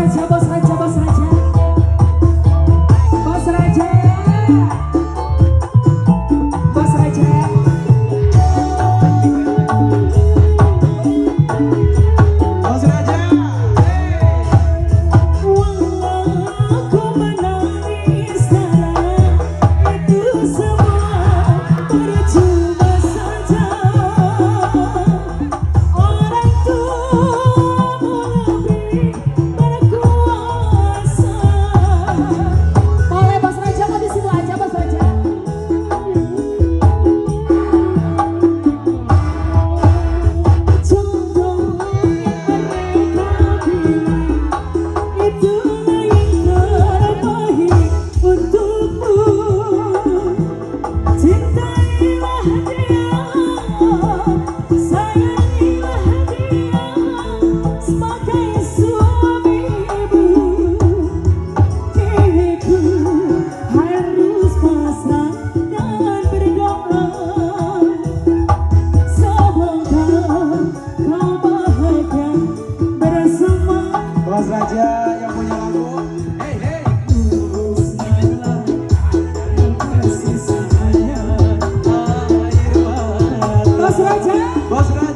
Raja, Bos Raja, Bos Raja. Bos Raja. Bos Raja. Bos Raja. Walau ku menangis karena itu semua percuma saja. Orang tuamu lebih berkuasa. Boleh Bos Raja, mau di situ aja Bos Raja. Jodoh yang mereka pilih itulah yang terbaik untukmu. Cintailah dia, sayangilah dia sebagai suamimu. Diriku harus pasrah dan berdoa. Semoga kau bahagia bersama. Bos Raja yang punya lagu. Hey hey. Musnahlah kasih sayang air mata. Bos Raja. Bos Raja.